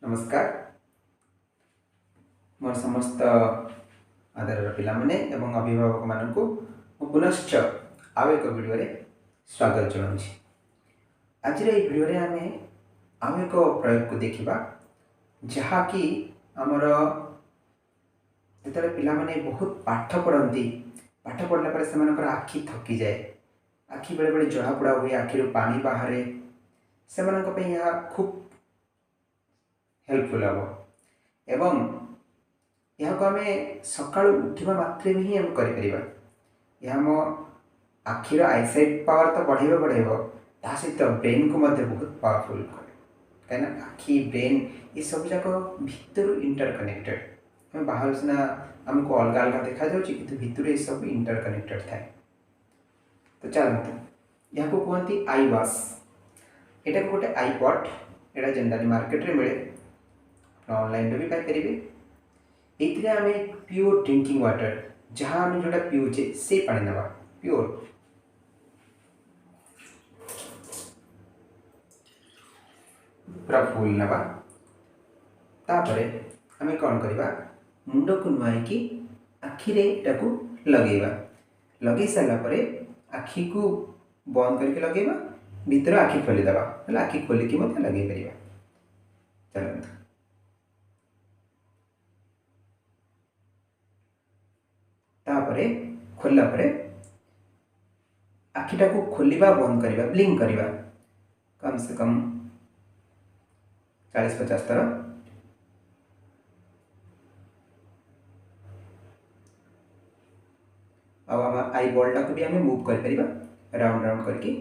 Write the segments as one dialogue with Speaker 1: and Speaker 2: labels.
Speaker 1: नमस्कार मोर समस्त आदर पिला माने एवं अभिभावक मानक पुनश्च आउ एक वीडियो रे स्वागत जनाऊँ। आज वीडियो रे आमे आउ एक प्रयोग को देखिबा जहाँकि आमर जिते पिला माने बहुत पाठ पढ़ती पाठ पढ़ला पर से आखि थकी जाए, आखि बेले बेले जड़ा पड़ा हुए, आखिर पानी बाहर से खूब हेल्पफुल हम एवं यह आम सका उठा मात्रे भी हम करम आखिर आईसाइट पावर तो बढ़े बढ़ेब ता सहित ब्रेन को बहुत पावरफुल करे कहीं आखि ब्रेन ये सब जाक भितर इंटरकनेक्टेड। हमें बाहर सीना आमको अलग अलग देखा कि भितर ये सब इंटरकनेक्टेड थाए। तो चलते यहाँ कहते आई वाश, यहाँ गोटे आई पॉट, यहाँ जनरली मार्केट रे मिले, ऑनलाइन भी पाइपर। ये आम प्योर ड्रिंकिंग वाटर जहाँ आम जोटा पीऊचे से पानी नवा प्योर पूरा फुल नवा। तापर आम कौन करवा मुंड को नुआईकी आखिरे टाकू लगेगा, लगे सारापर आखि को बंद करके लगेगा, भीतर आखि खोलीदेवा, आखि खोलिकी लगे पार। चलते तापर खोलला परे आखिटा को खोलिबा बंद करवा, ब्लिंक करवा कम से कम 40-50 थर। आम आई बॉल टाक भी आम मूव कर राउंड राउंड करके।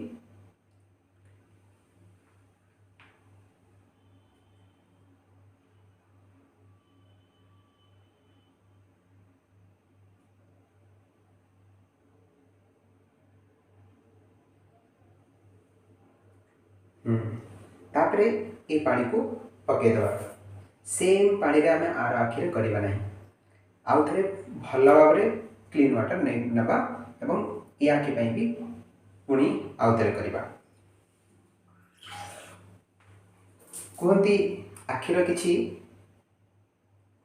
Speaker 1: तापर ये पानी को पकईदे, सेम पानी रे आम आर आखिरे करवा ना, आउ थे भल भाव क्लीन वाटर नहीं नवा एवं ये आखि भी पुणी आउ थे करवा। कहती आखिर किसी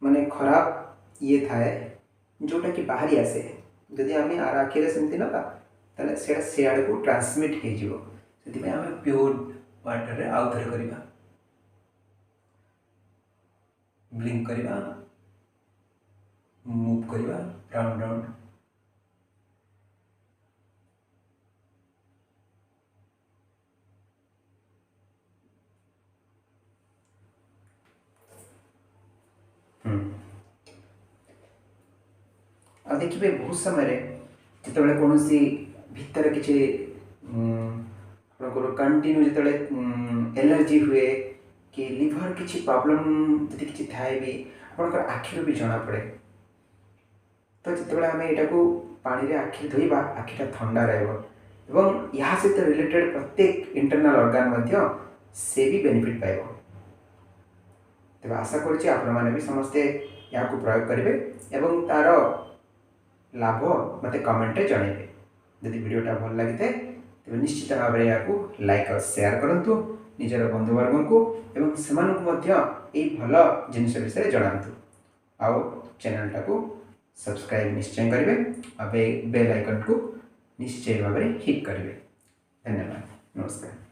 Speaker 1: माने खराब ये थाए जोटा कि बाहरी आसे, जदि आम आर आखिरे सेमती नवा ताले सेटा सियाड़ को ट्रांसमिट हो आम प्योर वाटर रे आउ थे करवा, ब्लिंक करवा, मूव करवा राउंड राउंड। आ देखिए बहुत समय जो कौन भितर किसी कंटिन्यू जो एलर्जी हुए कि लिवर किसी प्रॉब्लम जब किसी थाए भी आपंकर आखिर भी जना पड़े। तो जिते आम यहाँ को पानी रे आखि धोइबा आखिटा ठंडा रहा यहाँ सहित रिलेटेड प्रत्येक इंटरनल ऑर्गन से भी बेनिफिट पाइब। तेज आशा करें भी समस्ते यहाँ को प्रयोग करेंगे एवं तार लाभ मत कमेंट जनइबे। यदि वीडियोटा भल लगी था तेज निश्चित भाव में यहाँ लाइक और शेयर करूँ निजर बंधुवर्ग को एवं से भल जिनस विषय जनातु। आउ चैनल को सब्सक्राइब निश्चय करेंगे, बेल आइकन को निश्चय भाव में हिट करेंगे। धन्यवाद, नमस्कार।